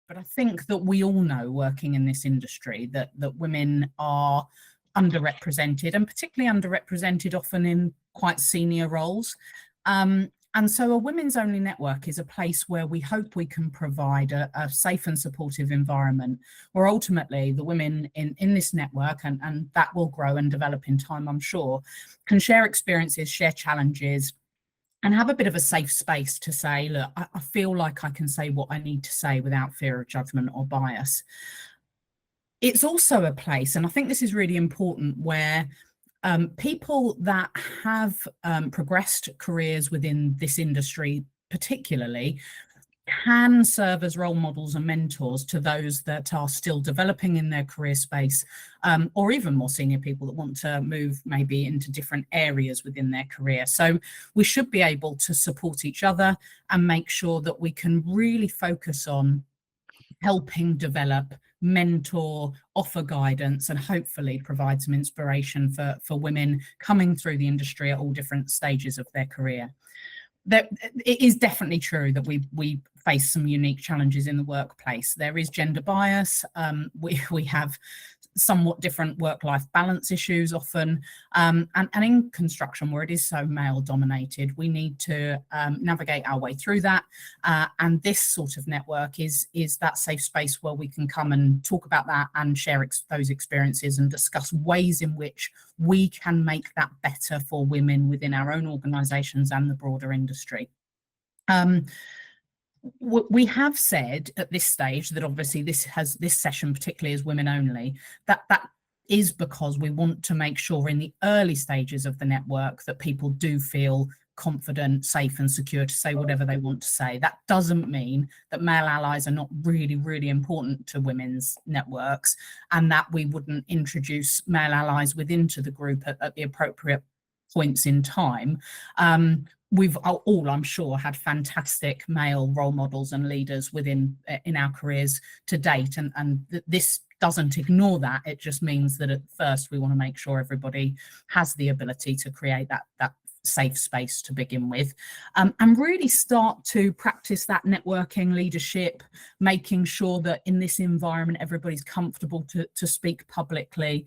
But I think that we all know, working in this industry, that women are underrepresented, and particularly underrepresented often in quite senior roles. And so a women's only network is a place where we hope we can provide a safe and supportive environment where ultimately the women in this network, and that will grow and develop in time, I'm sure, can share experiences, share challenges, and have a bit of a safe space to say, look, I feel like I can say what I need to say without fear of judgment or bias. It's also a place, and I think this is really important, where people that have progressed careers within this industry particularly can serve as role models and mentors to those that are still developing in their career space, or even more senior people that want to move maybe into different areas within their career. So we should be able to support each other and make sure that we can really focus on helping develop, mentor, offer guidance, and hopefully provide some inspiration for women coming through the industry at all different stages of their career. It is definitely true that we face some unique challenges in the workplace. There is gender bias. We have somewhat different work-life balance issues often, and in construction, where it is so male dominated, we need to navigate our way through that, and this sort of network is that safe space where we can come and talk about that and share those experiences and discuss ways in which we can make that better for women within our own organisations and the broader industry. We have said at this stage that obviously this session particularly is women only. That is because we want to make sure in the early stages of the network that people do feel confident, safe and secure to say whatever they want to say. That doesn't mean that male allies are not really, really important to women's networks, and that we wouldn't introduce male allies within to the group at the appropriate points in time. We've all, I'm sure, had fantastic male role models and leaders in our careers to date, and this doesn't ignore that. It just means that at first we want to make sure everybody has the ability to create that safe space to begin with, and really start to practice that networking leadership, making sure that in this environment everybody's comfortable to speak publicly.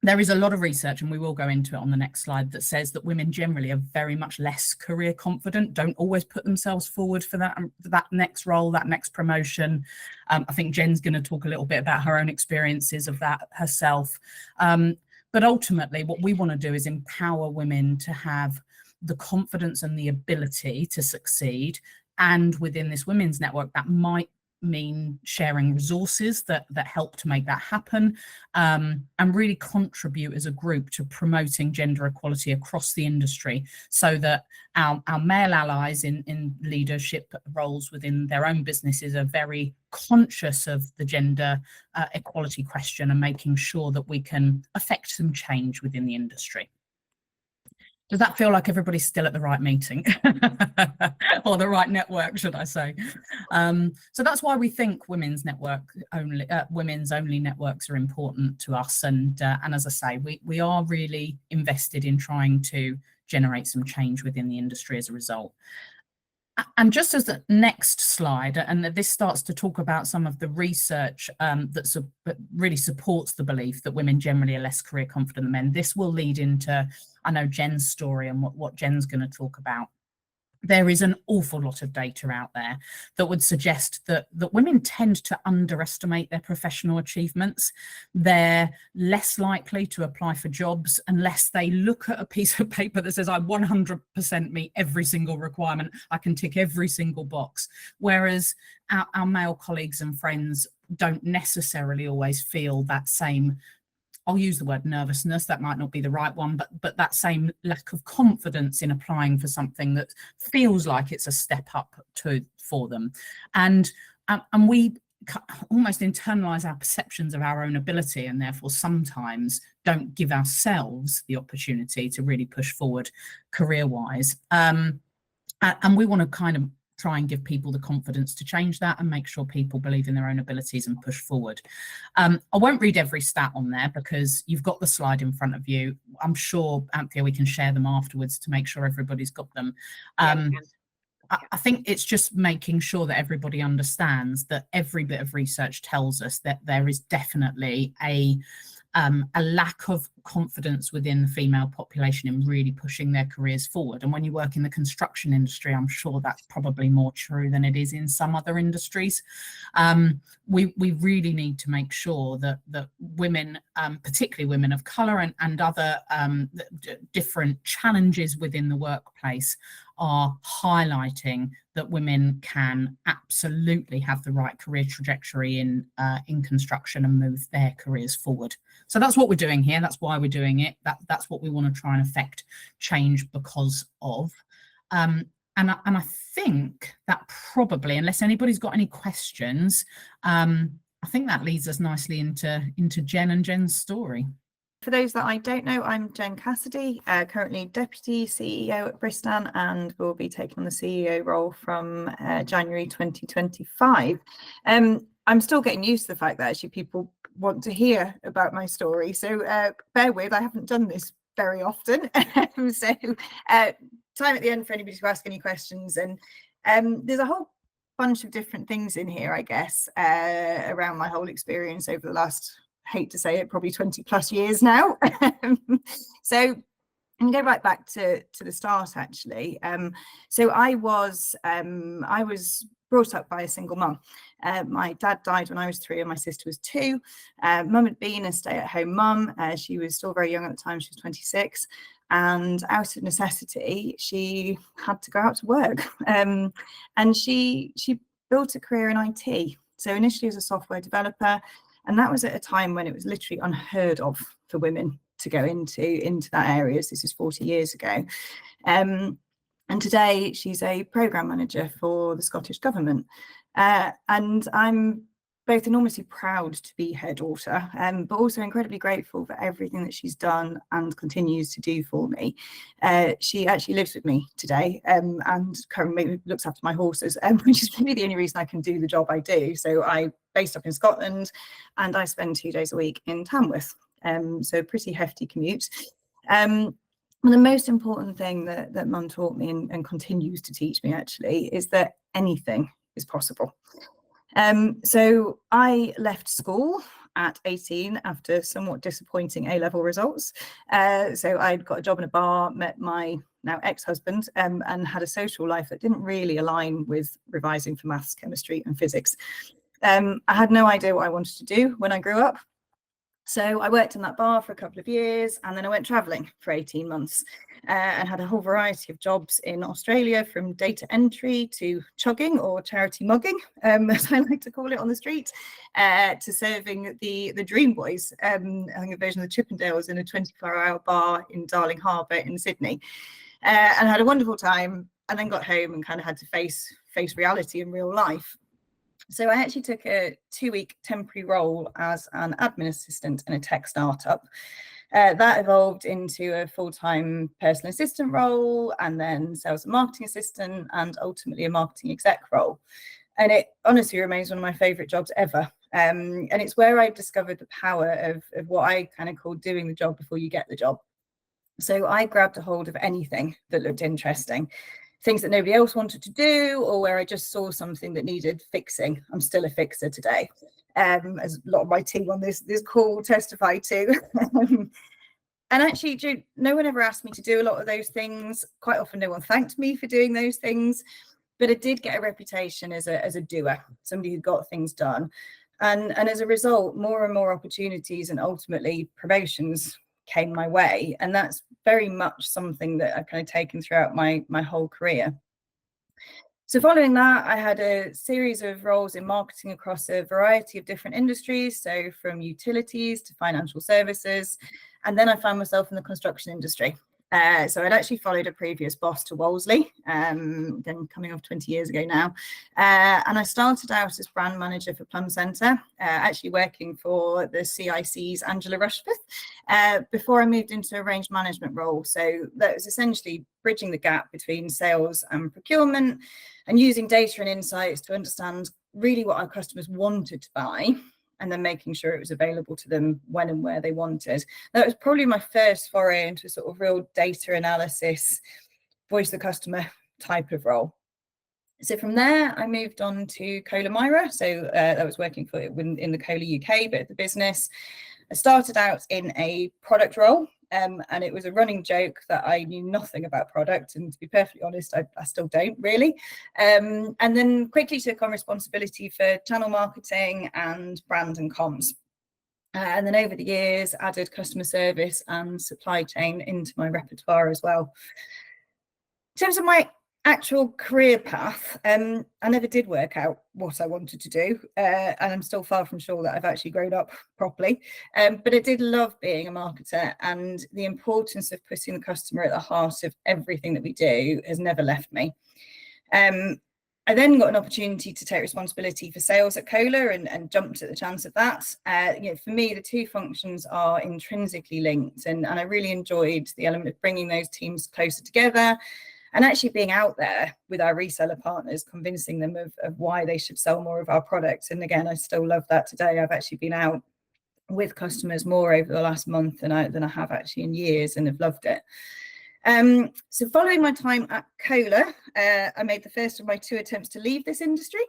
There is a lot of research, and we will go into it on the next slide, that says that women generally are very much less career confident, don't always put themselves forward for that next role, that next promotion. I think Jen's going to talk a little bit about her own experiences of that herself. But ultimately, what we want to do is empower women to have the confidence and the ability to succeed. And within this women's network, that might mean sharing resources that help to make that happen, and really contribute as a group to promoting gender equality across the industry, so that our male allies in leadership roles within their own businesses are very conscious of the gender equality question and making sure that we can affect some change within the industry. Does that feel like everybody's still at the right meeting or the right network, should I say? So that's why we think women's only networks are important to us. And as I say, we are really invested in trying to generate some change within the industry as a result. And just as the next slide, and this starts to talk about some of the research that really supports the belief that women generally are less career confident than men. This will lead into, I know, Jen's story and what Jen's going to talk about. There is an awful lot of data out there that would suggest that women tend to underestimate their professional achievements. They're less likely to apply for jobs unless they look at a piece of paper that says, I 100% meet every single requirement, I can tick every single box. Whereas our male colleagues and friends don't necessarily always feel that same, I'll use the word nervousness, that might not be the right one, but that same lack of confidence in applying for something that feels like it's a step up for them. And we almost internalize our perceptions of our own ability, and therefore sometimes don't give ourselves the opportunity to really push forward career-wise. And we want to kind of try and give people the confidence to change that and make sure people believe in their own abilities and push forward. I won't read every stat on there because you've got the slide in front of you. I'm sure, Anthea, we can share them afterwards to make sure everybody's got them. I think it's just making sure that everybody understands that every bit of research tells us that there is definitely a lack of confidence within the female population in really pushing their careers forward. And when you work in the construction industry, I'm sure that's probably more true than it is in some other industries. We really need to make sure that women, particularly women of colour and other different challenges within the workplace, are highlighting that women can absolutely have the right career trajectory in construction and move their careers forward. So that's what we're doing here. That's why we're doing it. That's what we want to try and affect change because of. And I think that probably, unless anybody's got any questions, I think that leads us nicely into Jen and Jen's story. For those that I don't know, I'm Jen Cassidy, currently Deputy CEO at Bristan, and will be taking on the CEO role from January 2025. I'm still getting used to the fact that actually people want to hear about my story, so bear with, I haven't done this very often. So time at the end for anybody to ask any questions, and there's a whole bunch of different things in here, I guess, around my whole experience over the last, hate to say it, probably 20 plus years now. So I can go right back to the start, actually. So I was brought up by a single mum. My dad died when I was 3 and my sister was 2. Mum had been a stay-at-home mum. She was still very young at the time. She was 26. And out of necessity, she had to go out to work. And she built a career in IT. So initially as a software developer, and that was at a time when it was literally unheard of for women to go into that area. So this is 40 years ago. And today she's a programme manager for the Scottish Government. And I'm both enormously proud to be her daughter, but also incredibly grateful for everything that she's done and continues to do for me. She actually lives with me today, and currently looks after my horses, which is really the only reason I can do the job I do. So I'm based up in Scotland, and I spend 2 days a week in Tamworth, so a pretty hefty commute. And the most important thing that Mum taught me and continues to teach me actually is that anything is possible. So I left school at 18 after somewhat disappointing A-level results. So I'd got a job in a bar, met my now ex-husband, and had a social life that didn't really align with revising for maths, chemistry and physics. I had no idea what I wanted to do when I grew up. So I worked in that bar for a couple of years, and then I went travelling for 18 months and had a whole variety of jobs in Australia, from data entry to chugging, or charity mugging, as I like to call it on the street, to serving the Dream Boys, I think a version of the Chippendales, in a 24-hour bar in Darling Harbour in Sydney, and had a wonderful time, and then got home and kind of had to face reality in real life. So I actually took a 2-week temporary role as an admin assistant in a tech startup. That evolved into a full-time personal assistant role, and then sales and marketing assistant, and ultimately a marketing exec role. And it honestly remains one of my favourite jobs ever. And it's where I discovered the power of what I kind of call doing the job before you get the job. So I grabbed a hold of anything that looked interesting, things that nobody else wanted to do, or where I just saw something that needed fixing. I'm still a fixer today, as a lot of my team on this call will testify to. And actually, no one ever asked me to do a lot of those things. Quite often, no one thanked me for doing those things, but I did get a reputation as a doer, somebody who got things done. And as a result, more and more opportunities and ultimately promotions came my way. And that's very much something that I've kind of taken throughout my whole career. So following that, I had a series of roles in marketing across a variety of different industries, so from utilities to financial services. And then I found myself in the construction industry. So I'd actually followed a previous boss to Wolseley, then coming off 20 years ago now. And I started out as brand manager for Plum Centre, actually working for the CIC's Angela Rushforth, before I moved into a range management role. So that was essentially bridging the gap between sales and procurement, and using data and insights to understand really what our customers wanted to buy, and then making sure it was available to them when and where they wanted. That was probably my first foray into sort of real data analysis, voice the customer type of role. So from there, I moved on to Cola Myra. So I was working for in the Cola UK bit of the business. I started out in a product role, and it was a running joke that I knew nothing about product. And to be perfectly honest, I still don't really. And then quickly took on responsibility for channel marketing and brand and comms. And then over the years, added customer service and supply chain into my repertoire as well. In terms of my actual career path, I never did work out what I wanted to do, and I'm still far from sure that I've actually grown up properly, but I did love being a marketer, and the importance of putting the customer at the heart of everything that we do has never left me. I then got an opportunity to take responsibility for sales at Cola and jumped at the chance of that. For me, the two functions are intrinsically linked, and I really enjoyed the element of bringing those teams closer together and actually being out there with our reseller partners, convincing them of why they should sell more of our products. And again, I still love that today. I've actually been out with customers more over the last month than I have actually in years, and have loved it. So following my time at Cola, I made the first of my 2 attempts to leave this industry.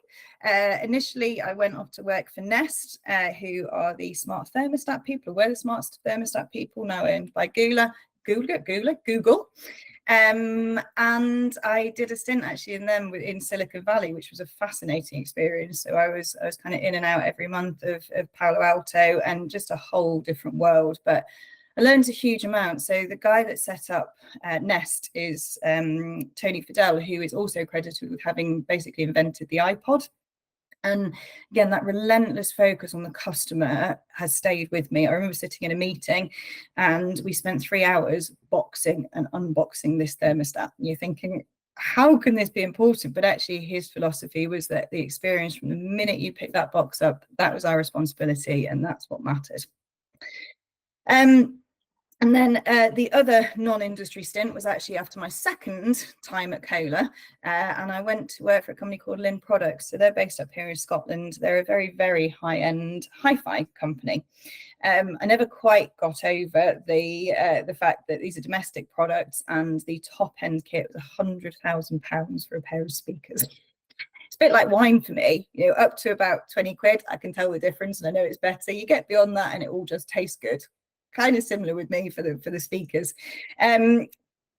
Initially, I went off to work for Nest, who are the smart thermostat people, were the smart thermostat people, now owned by Google. And I did a stint actually in them in Silicon Valley, which was a fascinating experience. So I was kind of in and out every month of Palo Alto, and just a whole different world. But I learned a huge amount. So the guy that set up Nest is Tony Fadell, who is also credited with having basically invented the iPod. And again, that relentless focus on the customer has stayed with me. I remember sitting in a meeting and we spent 3 hours boxing and unboxing this thermostat. And you're thinking, how can this be important? But actually his philosophy was that the experience from the minute you pick that box up, that was our responsibility, and that's what mattered. And then the other non-industry stint was actually after my second time at Cola, and I went to work for a company called Lynn Products. So they're based up here in Scotland. They're a very, very high-end hi-fi company. I never quite got over the fact that these are domestic products, and the top-end kit was £100,000 for a pair of speakers. It's a bit like wine for me, up to about 20 quid, I can tell the difference and I know it's better. You get beyond that and it all just tastes good. Kind of similar with me for the speakers. But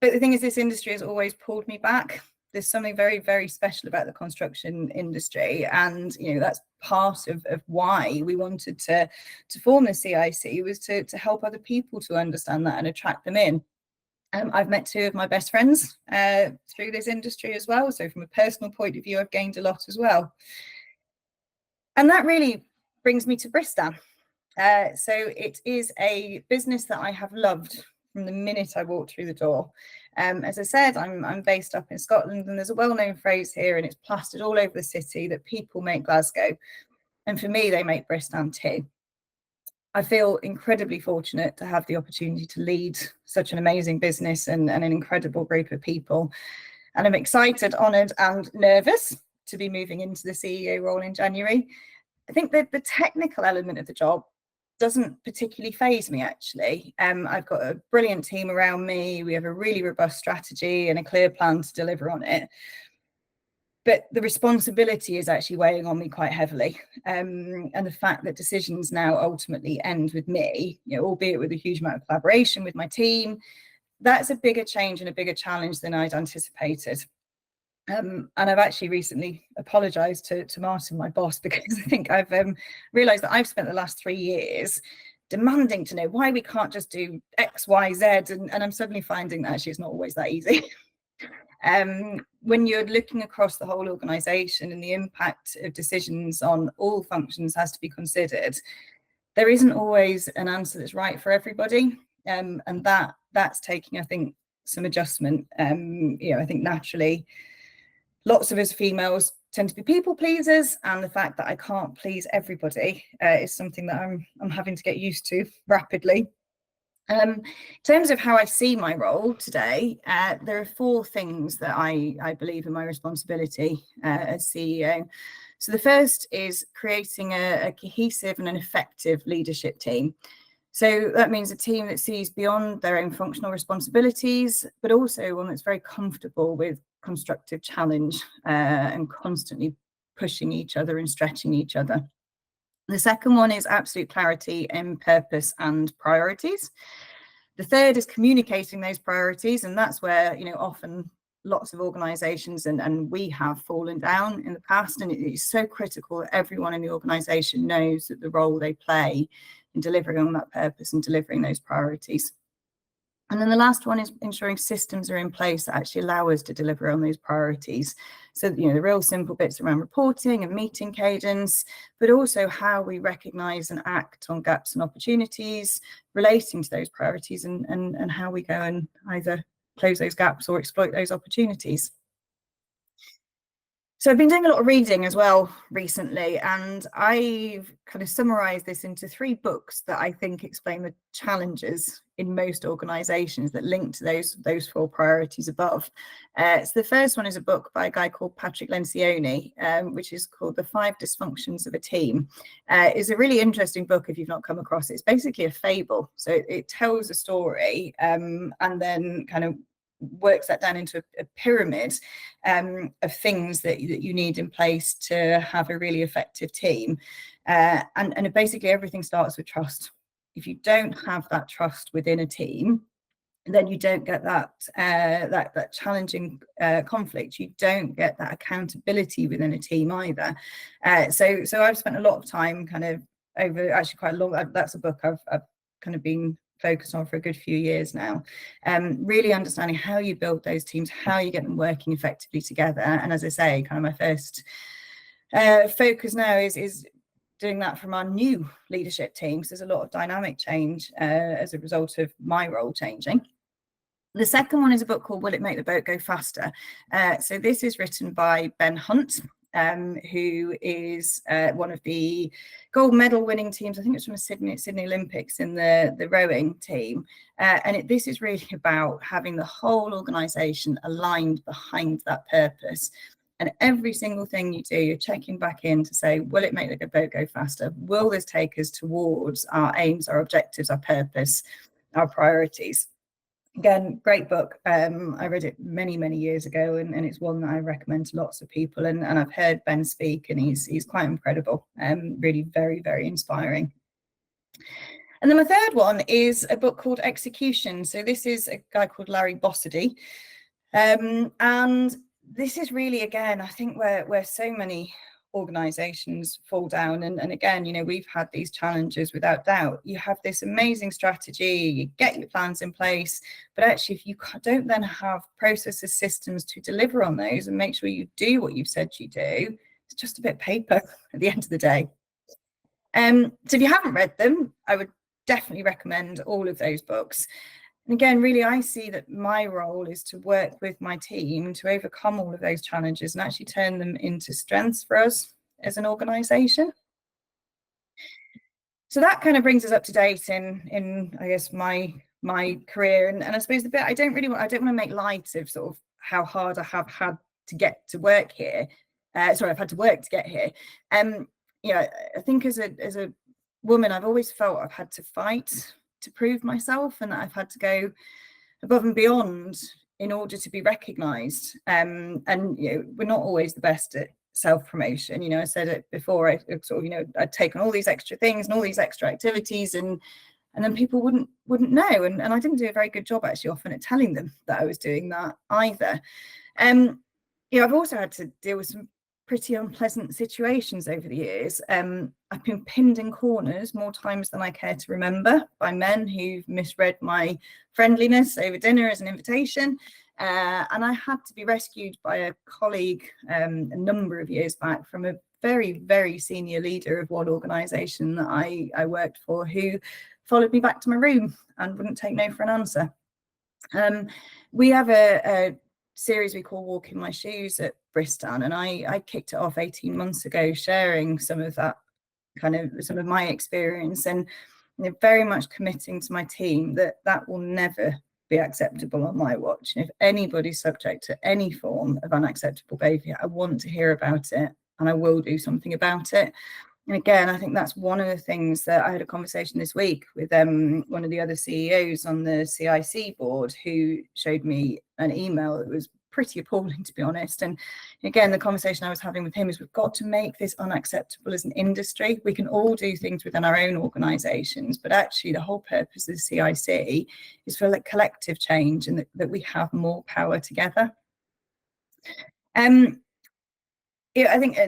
the thing is, this industry has always pulled me back. There's something very, very special about the construction industry. And, that's part of why we wanted to form the CIC, was to help other people to understand that and attract them in. I've met 2 of my best friends through this industry as well. So from a personal point of view, I've gained a lot as well. And that really brings me to Bristan. So it is a business that I have loved from the minute I walked through the door. As I said, I'm based up in Scotland, and there's a well-known phrase here, and it's plastered all over the city, that people make Glasgow. And for me, they make Bristan too. I feel incredibly fortunate to have the opportunity to lead such an amazing business and an incredible group of people. And I'm excited, honoured and nervous to be moving into the CEO role in January. I think that the technical element of the job doesn't particularly faze me, actually. I've got a brilliant team around me. We have a really robust strategy and a clear plan to deliver on it. But the responsibility is actually weighing on me quite heavily. And the fact that decisions now ultimately end with me, albeit with a huge amount of collaboration with my team, that's a bigger change and a bigger challenge than I'd anticipated. And I've actually recently apologised to Martin, my boss, because I think I've realised that I've spent the last 3 years demanding to know why we can't just do X, Y, Z, and I'm suddenly finding that actually it's not always that easy. When you're looking across the whole organisation and the impact of decisions on all functions has to be considered, there isn't always an answer that's right for everybody, and that's taking, I think, some adjustment. I think naturally lots of us females tend to be people pleasers, and the fact that I can't please everybody is something that I'm having to get used to rapidly. In terms of how I see my role today, there are 4 things that I believe are my responsibility as CEO. So the first is creating a cohesive and an effective leadership team. So that means a team that sees beyond their own functional responsibilities, but also one that's very comfortable with constructive challenge and constantly pushing each other and stretching each other. The second one is absolute clarity in purpose and priorities. The third is communicating those priorities, and that's where, you know, often lots of organizations and we have fallen down in the past, and it's so critical that everyone in the organization knows that the role they play in delivering on that purpose and delivering those priorities. And then the last one is ensuring systems are in place that actually allow us to deliver on those priorities. So, you know, the real simple bits around reporting and meeting cadence, but also how we recognise and act on gaps and opportunities relating to those priorities, and how we go and either close those gaps or exploit those opportunities. So I've been doing a lot of reading as well recently, and I've kind of summarised this into 3 books that I think explain the challenges in most organisations that link to those 4 priorities above. So the first one is a book by a guy called Patrick Lencioni, which is called The 5 Dysfunctions of a Team. It's a really interesting book if you've not come across it. It's basically a fable. So it tells a story and then kind of works that down into a pyramid of things that you need in place to have a really effective team. And basically everything starts with trust. If you don't have that trust within a team, then you don't get that challenging conflict. You don't get that accountability within a team either. So I've spent a lot of time kind of over actually quite a long. That's a book I've kind of been focused on for a good few years now, really understanding how you build those teams, how you get them working effectively together. And as I say, kind of my first focus now is doing that from our new leadership teams. There's a lot of dynamic change as a result of my role changing. The second one is a book called Will It Make the Boat Go Faster? So this is written by Ben Hunt, who is one of the gold medal winning teams. I think it's from the Sydney Olympics in the rowing team. And this is really about having the whole organisation aligned behind that purpose. And every single thing you do, you're checking back in to say, will it make the boat go faster? Will this take us towards our aims, our objectives, our purpose, our priorities? Again, great book. I read it many, many years ago, and it's one that I recommend to lots of people. And I've heard Ben speak, and he's quite incredible. Really very, very inspiring. And then my third one is a book called Execution. So this is a guy called Larry Bossidy. And this is really, again, I think where so many organizations fall down, and again, you know, we've had these challenges without doubt. You have this amazing strategy, you get your plans in place, but actually if you don't then have processes, systems to deliver on those and make sure you do what you've said you do, it's just a bit of paper at the end of the day. So if you haven't read them, I would definitely recommend all of those books. And again, really, I see that my role is to work with my team to overcome all of those challenges and actually turn them into strengths for us as an organisation. So that kind of brings us up to date in I guess my career, and I suppose the bit I don't want to make light of sort of how hard I have had to get to work here. I've had to work to get here. You know, I think as a woman, I've always felt I've had to fight to prove myself, and that I've had to go above and beyond in order to be recognised. And you know, we're not always the best at self-promotion. You know, I said it before, I sort of, you know, I'd taken all these extra things and all these extra activities, and then people wouldn't know, and I didn't do a very good job actually often at telling them that I was doing that either. You know, I've also had to deal with some pretty unpleasant situations over the years. I've been pinned in corners more times than I care to remember by men who've misread my friendliness over dinner as an invitation. And I had to be rescued by a colleague a number of years back from a very, very senior leader of one organisation that I worked for, who followed me back to my room and wouldn't take no for an answer. We have a series we call Walk in My Shoes at Bristol, and I kicked it off 18 months ago, sharing some of my experience, and you know, very much committing to my team that will never be acceptable on my watch. And if anybody's subject to any form of unacceptable behaviour, I want to hear about it, and I will do something about it. And again, I think that's one of the things that I had a conversation this week with one of the other CEOs on the CIC board, who showed me an email that was pretty appalling, to be honest. And again, the conversation I was having with him is we've got to make this unacceptable as an industry. We can all do things within our own organisations, but actually the whole purpose of the CIC is for like collective change, and that we have more power together. I think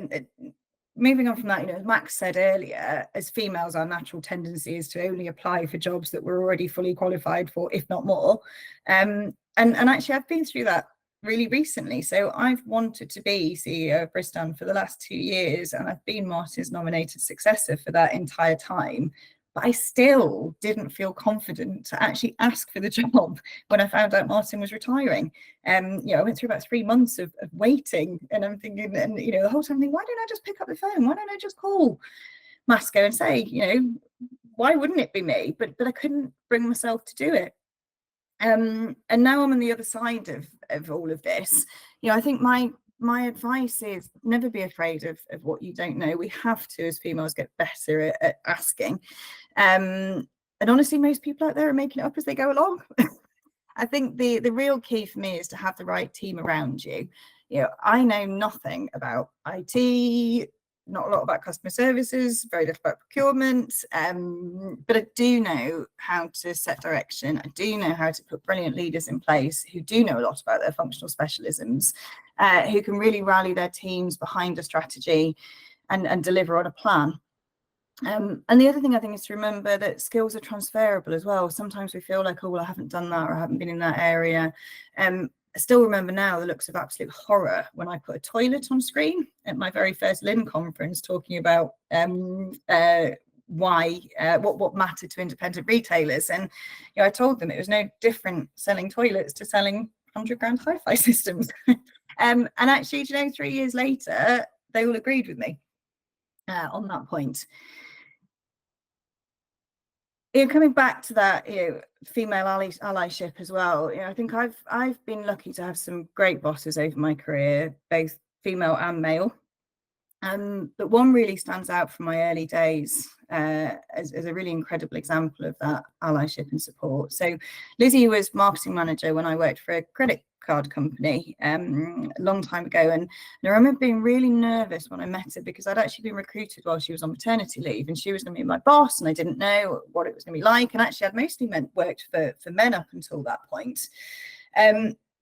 moving on from that, as Max said earlier, as females, our natural tendency is to only apply for jobs that we're already fully qualified for, if not more. And actually, I've been through that really recently. So I've wanted to be CEO of Bristan for the last 2 years, and I've been Martin's nominated successor for that entire time. But I still didn't feel confident to actually ask for the job when I found out Martin was retiring. I went through about 3 months of waiting, and I'm thinking, and the whole time I'm thinking, why don't I just pick up the phone? Why don't I just call Masco and say, why wouldn't it be me? But I couldn't bring myself to do it. And now I'm on the other side of all of this. I think my advice is never be afraid of what you don't know. We have to, as females, get better at asking. And honestly, most people out there are making it up as they go along. I think the real key for me is to have the right team around you. I know nothing about IT, not a lot about customer services, very little about procurement, but I do know how to set direction. I do know how to put brilliant leaders in place who do know a lot about their functional specialisms, who can really rally their teams behind a strategy and deliver on a plan. And the other thing I think is to remember that skills are transferable as well. Sometimes we feel like, oh, well, I haven't done that, or I haven't been in that area. I still remember now the looks of absolute horror when I put a toilet on screen at my very first LIN conference, talking about what mattered to independent retailers. And I told them it was no different selling toilets to selling 100-grand hi-fi systems. And actually, 3 years later, they all agreed with me on that point. Coming back to that, female allyship as well. I think I've been lucky to have some great bosses over my career, both female and male. But one really stands out from my early days as a really incredible example of that allyship and support. So Lizzie was marketing manager when I worked for a credit card company a long time ago, and I remember being really nervous when I met her because I'd actually been recruited while she was on maternity leave, and she was going to be my boss, and I didn't know what it was going to be like. And actually I'd mostly worked for men up until that point.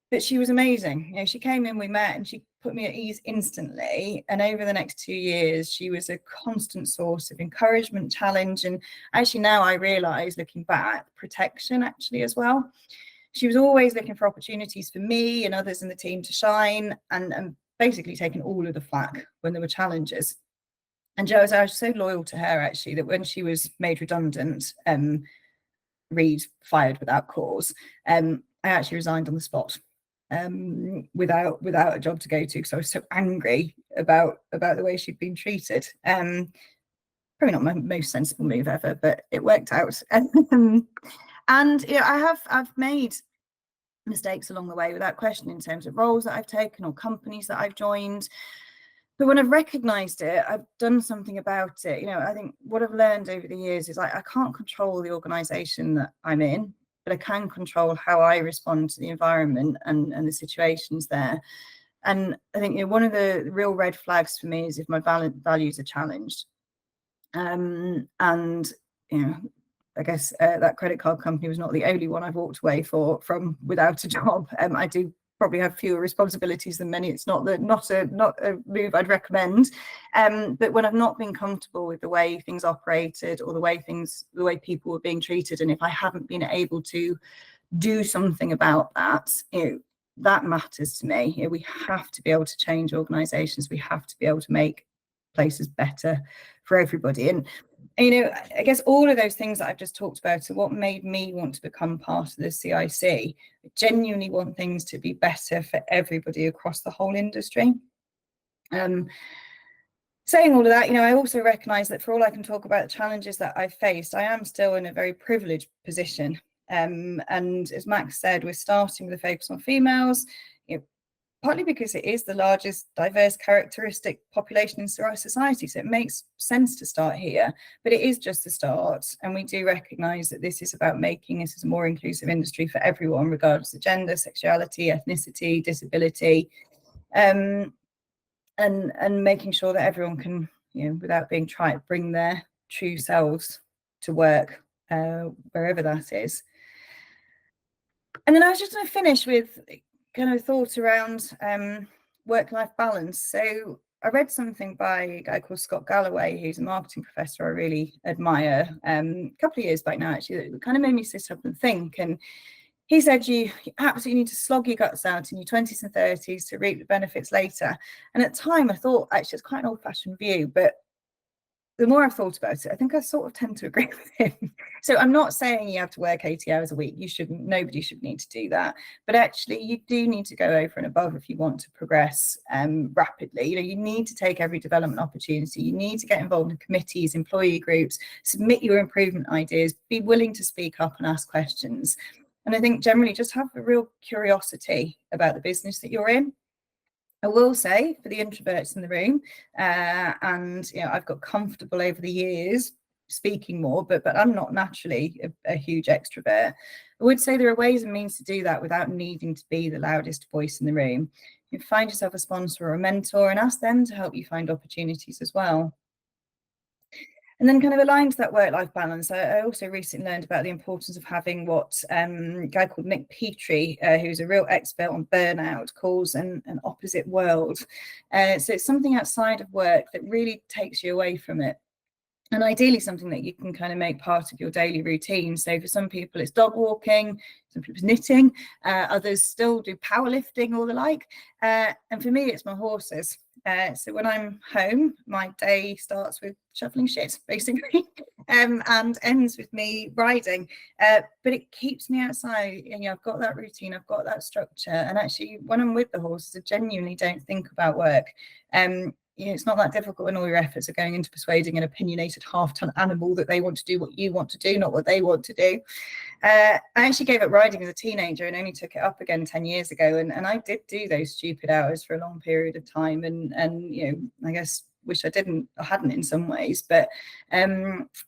But she was amazing. She came in, we met, and she put me at ease instantly. And over the next 2 years, she was a constant source of encouragement, challenge, and actually now I realise, looking back, protection actually as well. She was always looking for opportunities for me and others in the team to shine, and basically taking all of the flack when there were challenges. And I was so loyal to her, actually, that when she was made redundant, Reed fired without cause, I actually resigned on the spot. Without a job to go to, because I was so angry about the way she'd been treated. Probably not my most sensible move ever, but it worked out. And I've made mistakes along the way without question, in terms of roles that I've taken or companies that I've joined. But when I've recognised it, I've done something about it. I think what I've learned over the years is I can't control the organisation that I'm in, but I can control how I respond to the environment and the situations there. And I think one of the real red flags for me is if my values are challenged. And I guess that credit card company was not the only one I've walked away from without a job. I do probably have fewer responsibilities than many. It's not a move I'd recommend. But when I've not been comfortable with the way things operated or the way people were being treated, and if I haven't been able to do something about that, that matters to me. We have to be able to change organisations. We have to be able to make places better for everybody. And I guess all of those things that I've just talked about are what made me want to become part of the CIC. I genuinely want things to be better for everybody across the whole industry. Saying all of that, I also recognise that for all I can talk about the challenges that I've faced, I am still in a very privileged position. And as Max said, we're starting with a focus on females. partly because it is the largest diverse characteristic population in our society. So it makes sense to start here, but it is just the start. And we do recognise that this is about making this as a more inclusive industry for everyone, regardless of gender, sexuality, ethnicity, disability, and making sure that everyone can, without being trite, bring their true selves to work, wherever that is. And then I was just going to finish with kind of thought around work-life balance. So I read something by a guy called Scott Galloway, who's a marketing professor I really admire, a couple of years back now, actually, that kind of made me sit up and think. And he said you absolutely need to slog your guts out in your 20s and 30s to reap the benefits later. And at the time I thought, actually, it's quite an old-fashioned view, but the more I've thought about it, I think I sort of tend to agree with him. So I'm not saying you have to work 80 hours a week. You shouldn't. Nobody should need to do that. But actually, you do need to go over and above if you want to progress rapidly. You need to take every development opportunity. You need to get involved in committees, employee groups, submit your improvement ideas, be willing to speak up and ask questions. And I think generally just have a real curiosity about the business that you're in. I will say, for the introverts in the room, and I've got comfortable over the years speaking more, but I'm not naturally a huge extrovert. I would say there are ways and means to do that without needing to be the loudest voice in the room. You find yourself a sponsor or a mentor and ask them to help you find opportunities as well. And then kind of aligned to that work-life balance, I also recently learned about the importance of having what a guy called Nick Petrie, who's a real expert on burnout, calls an opposite world. So it's something outside of work that really takes you away from it. And ideally something that you can kind of make part of your daily routine. So for some people it's dog walking, some people it's knitting, others still do powerlifting or the like. And for me, it's my horses. So when I'm home, my day starts with shoveling shit, basically, and ends with me riding. But it keeps me outside. I've got that routine, I've got that structure. And actually, when I'm with the horses, I genuinely don't think about work. It's not that difficult when all your efforts are going into persuading an opinionated half-ton animal that they want to do what you want to do, not what they want to do. I actually gave up riding as a teenager and only took it up again 10 years ago. And I did do those stupid hours for a long period of time. And I guess wish I hadn't in some ways. But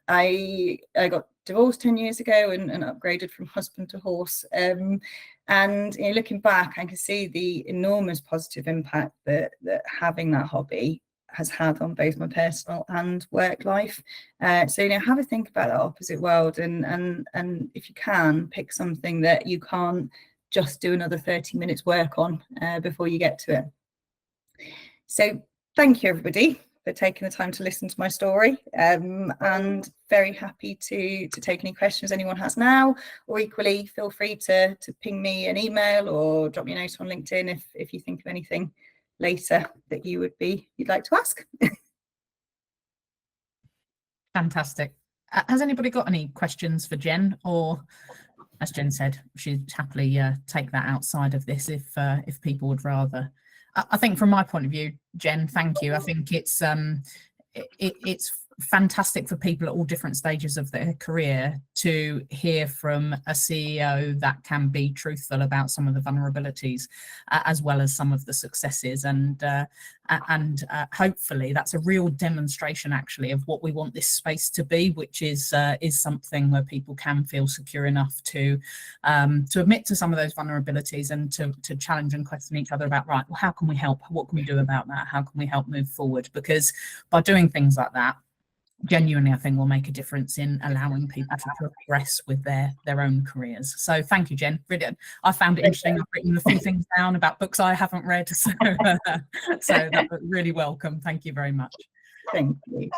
I got divorced 10 years ago and upgraded from husband to horse. And looking back, I can see the enormous positive impact that having that hobby has had on both my personal and work life. So have a think about that opposite world, and if you can, pick something that you can't just do another 30 minutes work on before you get to it. So thank you, everybody, for taking the time to listen to my story, and very happy to take any questions anyone has now, or equally feel free to ping me an email or drop me a note on LinkedIn if you think of anything later that you'd like to ask. Fantastic. Has anybody got any questions for Jen, or as Jen said, she'd happily take that outside of this if people would rather? I think from my point of view, Jen, thank you. I think it's fantastic for people at all different stages of their career to hear from a CEO that can be truthful about some of the vulnerabilities as well as some of the successes, and hopefully that's a real demonstration actually of what we want this space to be, which is something where people can feel secure enough to admit to some of those vulnerabilities and to challenge and question each other about, right, well, how can we help? What can we do about that? How can we help move forward? Because by doing things like that, genuinely, I think will make a difference in allowing people to progress with their own careers. So thank you, Jen. Brilliant. I found it interesting. I've written a few things down about books I haven't read, so that was really welcome. Thank you very much. Thank you.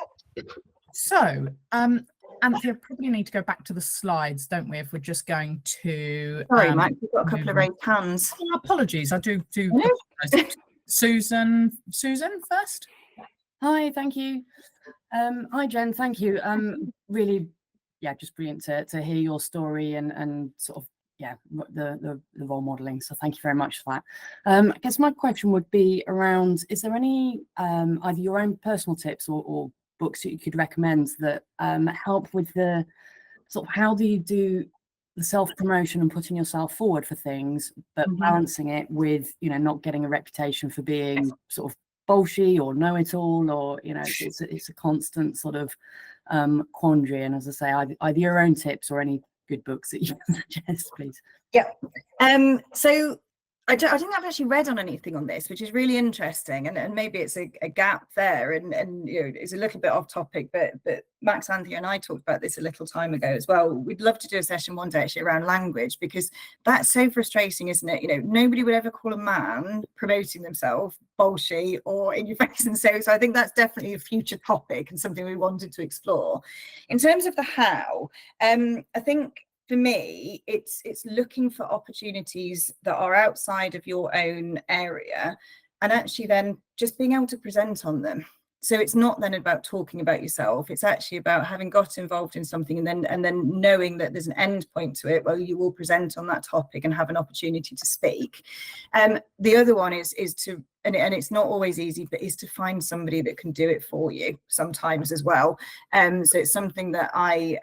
So Anthea, probably need to go back to the slides, don't we, if we're just going to sorry, Mike, we've got a couple of raised hands. Oh, apologies, I do Susan first. Hi, thank you. Hi, Jen, thank you. Really, just brilliant to hear your story and sort of, the role modelling. So thank you very much for that. I guess my question would be around, is there any either your own personal tips or books that you could recommend that help with the sort of, how do you do the self-promotion and putting yourself forward for things, but Mhm. balancing it with, you know, not getting a reputation for being sort of bolshy or know-it-all, or, you know, it's a constant sort of quandary. And as I say, either your own tips or any good books that you can suggest, please. Yeah. So I think I've actually read on anything on this, which is really interesting, and maybe it's a gap there, and you know, it's a little bit off topic, but Max, Anthea and I talked about this a little time ago as well. We'd love to do a session one day actually around language, because that's so frustrating, isn't it? You know, nobody would ever call a man promoting themselves bolshy or in your face, and so I think that's definitely a future topic and something we wanted to explore. In terms of the how, I think for me, it's looking for opportunities that are outside of your own area, and actually then just being able to present on them. So it's not then about talking about yourself. It's actually about having got involved in something and then knowing that there's an end point to it where you will present on that topic and have an opportunity to speak. The other one is to, and it's not always easy, but is to find somebody that can do it for you sometimes as well. So it's something that I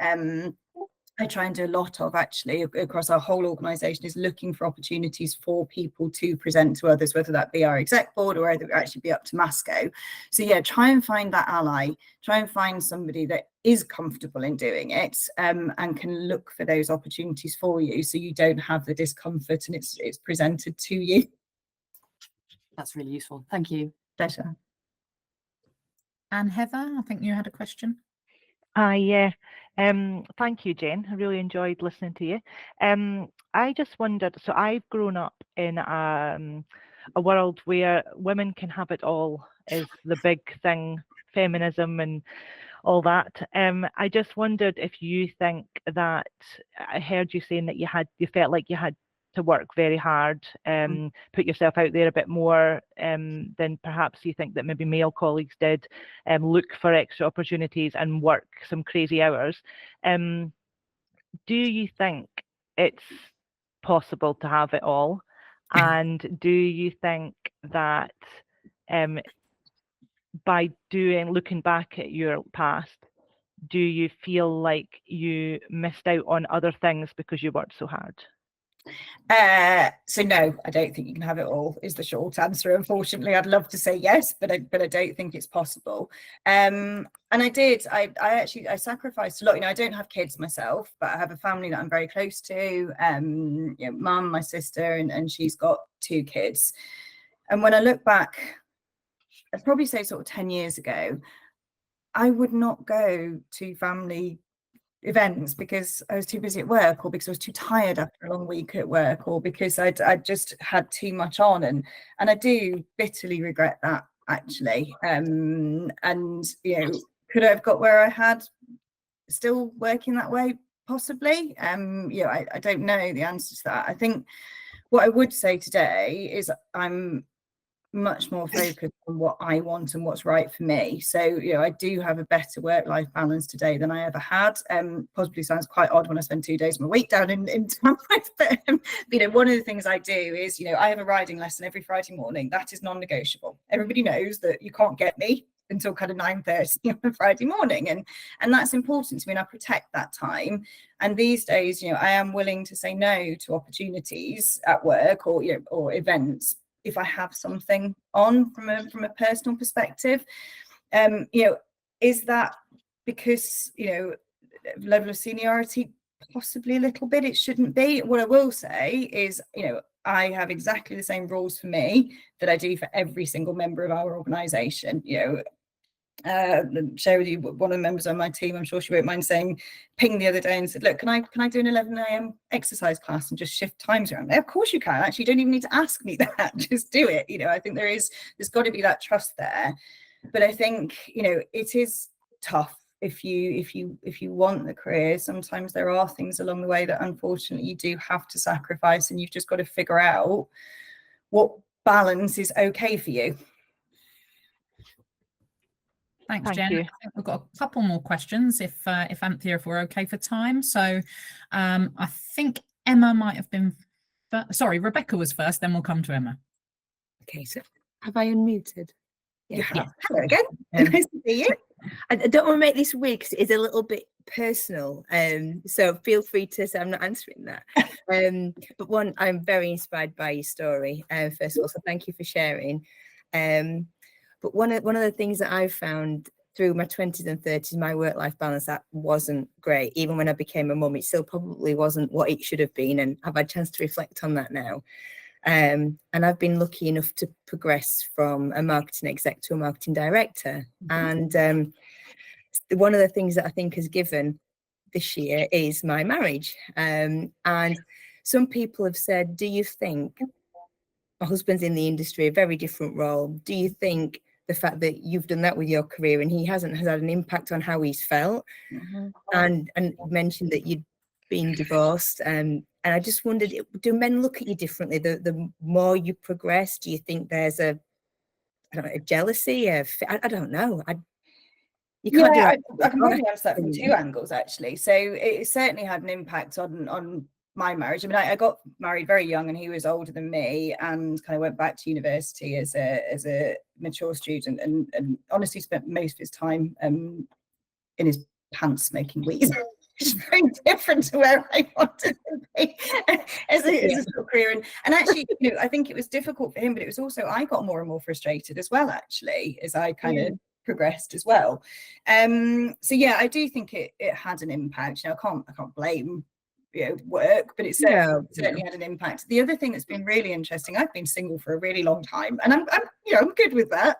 try and do a lot of actually across our whole organisation, is looking for opportunities for people to present to others, whether that be our exec board or whether it actually be up to Masco. So yeah, try and find that ally, try and find somebody that is comfortable in doing it, and can look for those opportunities for you, so you don't have the discomfort and it's presented to you. That's really useful. Thank you. Pleasure. And Heather, I think you had a question. Yeah. Thank you, Jen. I really enjoyed listening to you. I just wondered, so I've grown up in a world where women can have it all is the big thing, feminism and all that. I just wondered if you think that, I heard you saying that you felt like you had to work very hard, put yourself out there a bit more than perhaps you think that maybe male colleagues did, look for extra opportunities and work some crazy hours. Do you think it's possible to have it all? And do you think that by looking back at your past, do you feel like you missed out on other things because you worked so hard? So no, I don't think you can have it all, is the short answer. Unfortunately, I'd love to say yes, but I don't think it's possible. And I actually sacrificed a lot. You know, I don't have kids myself, but I have a family that I'm very close to. You know, mum, my sister, and she's got 2 kids. And when I look back, I'd probably say sort of 10 years ago, I would not go to family events because I was too busy at work, or because I was too tired after a long week at work, or because I'd just had too much on, and I do bitterly regret that actually. And you know, could I have got where I had still working that way? Possibly. You know, I don't know the answer to that. I think what I would say today is I'm much more focused on what I want and what's right for me. So, you know, I do have a better work-life balance today than I ever had. Possibly sounds quite odd when I spend 2 days of my week down in Tamworth, but you know, one of the things I do is, you know, I have a riding lesson every Friday morning. That is non-negotiable. Everybody knows that you can't get me until kind of 9:30 on a Friday morning, and that's important to me, and I protect that time. And these days, you know, I am willing to say no to opportunities at work, or you know, or events, if I have something on from a personal perspective. You know, is that because, you know, level of seniority? Possibly a little bit. It shouldn't be. What I will say is, you know, I have exactly the same rules for me that I do for every single member of our organisation. You know, share with you one of the members on my team, I'm sure she won't mind saying, pinged the other day and said, look, can I do an 11 a.m. exercise class and just shift times around? Of course you can. Actually, you don't even need to ask me that. Just do it. You know, I think there's got to be that trust there. But I think, you know, it is tough if you want the career. Sometimes there are things along the way that unfortunately you do have to sacrifice, and you've just got to figure out what balance is okay for you. Thanks, Thank Jen. you. I think we've got a couple more questions if Anthea, if we're okay for time. So I think Emma might have been sorry, Rebecca was first, then we'll come to Emma. Okay, so have I unmuted? Yeah. Yeah. There we go. Nice to see you. I don't want to make this weird because it is a little bit personal, so feel free to say I'm not answering that. But one, I'm very inspired by your story, first of all, so thank you for sharing. But one of the things that I've found through my 20s and 30s, my work-life balance, that wasn't great. Even when I became a mum, it still probably wasn't what it should have been, and I've had a chance to reflect on that now. And I've been lucky enough to progress from a marketing exec to a marketing director. And one of the things that I think has given this year is my marriage. And some people have said, do you think, my husband's in the industry, a very different role, do you think the fact that you've done that with your career and he hasn't, has had an impact on how he's felt? And mentioned that you'd been divorced, and I just wondered, do men look at you differently the more you progress? Do you think there's a jealousy? I don't know. You can't Yeah, do I can probably answer that from two angles, actually. So it certainly had an impact on my marriage. I mean, I got married very young, and he was older than me, and kind of went back to university as a mature student, and honestly spent most of his time in his pants smoking weed. It's very different to where I wanted to be as a sort of career. And actually, I think it was difficult for him, but it was also, I got more and more frustrated as well, actually, as I kind of progressed as well. So yeah, I do think it had an impact. I can't blame work, but it certainly had an impact. The other thing that's been really interesting, I've been single for a really long time, and I'm good with that.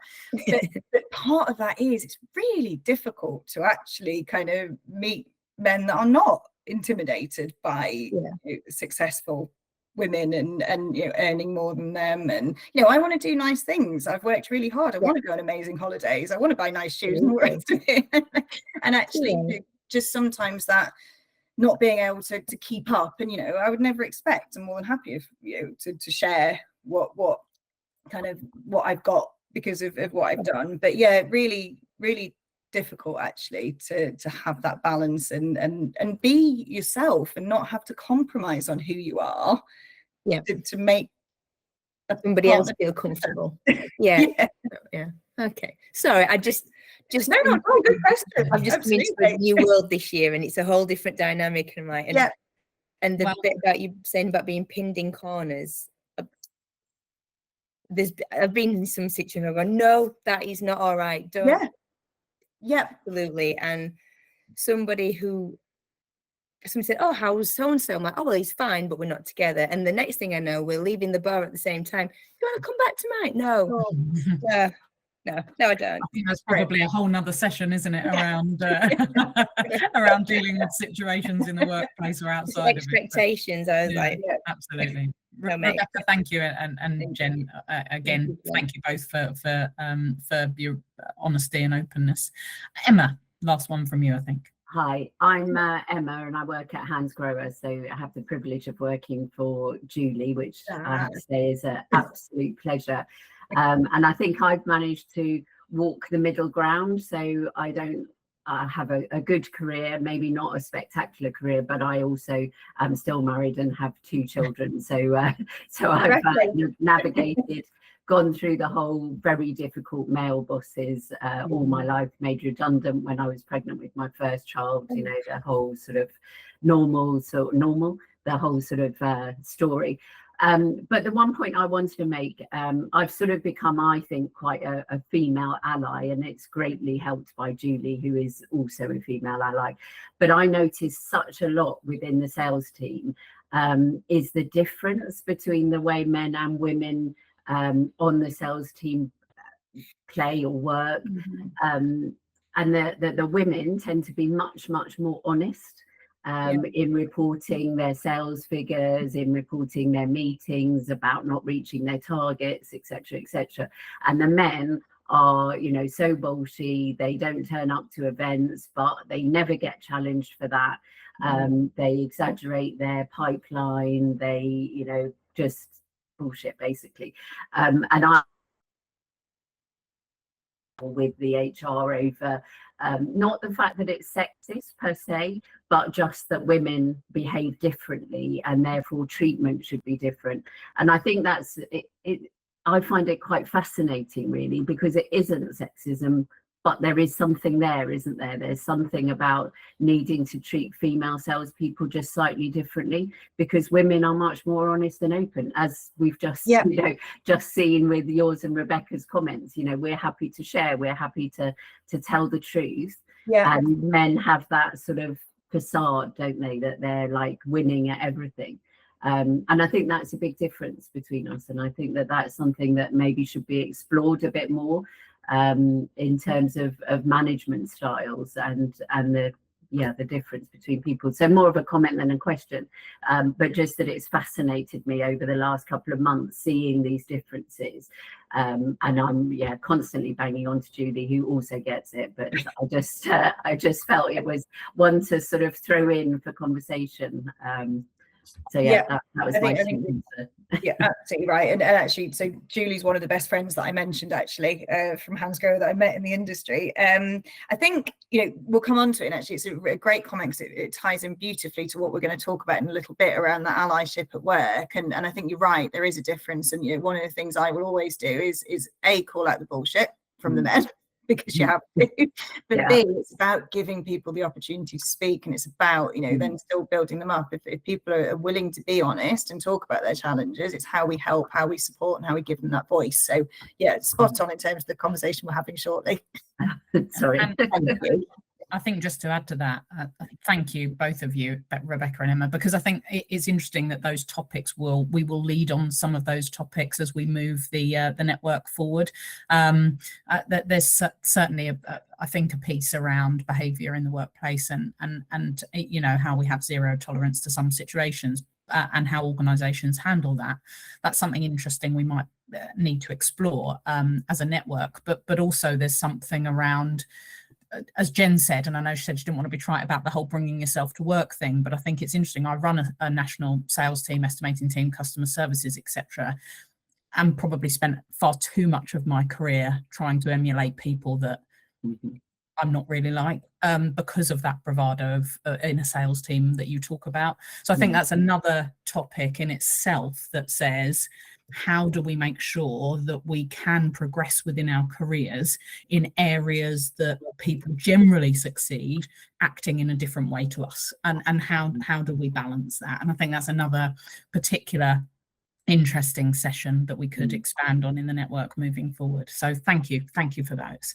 But part of that is it's really difficult to actually kind of meet men that are not intimidated by successful women and earning more than them, and I want to do nice things. I've worked really hard. I want to go on amazing holidays. I want to buy nice shoes and all the rest of it. And actually, just sometimes that not being able to keep up, and I would never expect. I'm more than happy if to share what I've got because of what I've done. But yeah, really, really difficult actually to have that balance and be yourself and not have to compromise on who you are to make somebody else feel comfortable. Yeah. Okay, sorry, I just no, good question. I've just come into a new world this year, and it's a whole different dynamic, and and the bit about you saying about being pinned in corners, I've been in some situations where I go, no, that is not all right, don't. Absolutely. And somebody said, oh, how's so-and-so? I'm like, oh, well, he's fine, but we're not together. And the next thing I know, we're leaving the bar at the same time. You want to come back tonight? No. No, I don't. I think that's probably a whole nother session, isn't it, around around dealing with situations in the workplace or outside expectations. of it. I was like, absolutely. Rebecca, thank you, and Jen, again, thank you both for your honesty and openness. Emma, last one from you, I think. Hi, I'm Emma, and I work at Hands Grower, so I have the privilege of working for Julie, which I have to say is an absolute pleasure. And I think I've managed to walk the middle ground, so I don't have a good career, maybe not a spectacular career, but I also am still married and have 2 children. So I've navigated, gone through the whole very difficult male bosses all my life, made redundant when I was pregnant with my first child, the whole sort of the whole sort of story. But the one point I wanted to make, I've sort of become, I think, quite a female ally, and it's greatly helped by Julie, who is also a female ally. But I noticed such a lot within the sales team is the difference between the way men and women on the sales team play or work. And the women tend to be much, much more honest in reporting their sales figures, in reporting their meetings about not reaching their targets, etc., etc. And the men are, so bolshy, they don't turn up to events, but they never get challenged for that. They exaggerate their pipeline, they, just bullshit, basically. And I with the HR over not the fact that it's sexist per se, but just that women behave differently and therefore treatment should be different. And I think that's it. I find it quite fascinating, really, because it isn't sexism but there is something there, isn't there? There's something about needing to treat female salespeople just slightly differently, because women are much more honest and open, as we've just just seen with yours and Rebecca's comments. You know, we're happy to share, we're happy to tell the truth. And men have that sort of facade, don't they, that they're like winning at everything. And I think that's a big difference between us, and I think that that's something that maybe should be explored a bit more, in terms of management styles and the difference between people. So more of a comment than a question, but just that it's fascinated me over the last couple of months seeing these differences, and I'm constantly banging on to Julie, who also gets it, but I just felt it was one to sort of throw in for conversation. So that was my answer. Yeah, absolutely right. And actually, so Julie's one of the best friends that I mentioned, actually, from Hansgrohe that I met in the industry. I think, we'll come on to it, and actually it's a great comment because it ties in beautifully to what we're going to talk about in a little bit around that allyship at work. And I think you're right, there is a difference. And one of the things I will always do is call out the bullshit from the men, because you have to, but B, it's about giving people the opportunity to speak, and it's about then still building them up. If people are willing to be honest and talk about their challenges, it's how we help, how we support, and how we give them that voice. So spot on in terms of the conversation we're having shortly. Sorry. I think just to add to that, thank you, both of you, Rebecca and Emma, because I think it's interesting that those topics we will lead on some of those topics as we move the network forward. There's certainly I think a piece around behaviour in the workplace and how we have zero tolerance to some situations, and how organisations handle that. That's something interesting we might need to explore as a network. But also there's something around, as Jen said, and I know she said she didn't want to be trite about the whole bringing yourself to work thing, but I think it's interesting. I run a national sales team, estimating team, customer services, etc., and probably spent far too much of my career trying to emulate people that I'm not really like, because of that bravado of in a sales team that you talk about. So I think that's another topic in itself that says, how do we make sure that we can progress within our careers in areas that people generally succeed, acting in a different way to us, and how do we balance that? And I think that's another particular interesting session that we could expand on in the network moving forward. So thank you for those.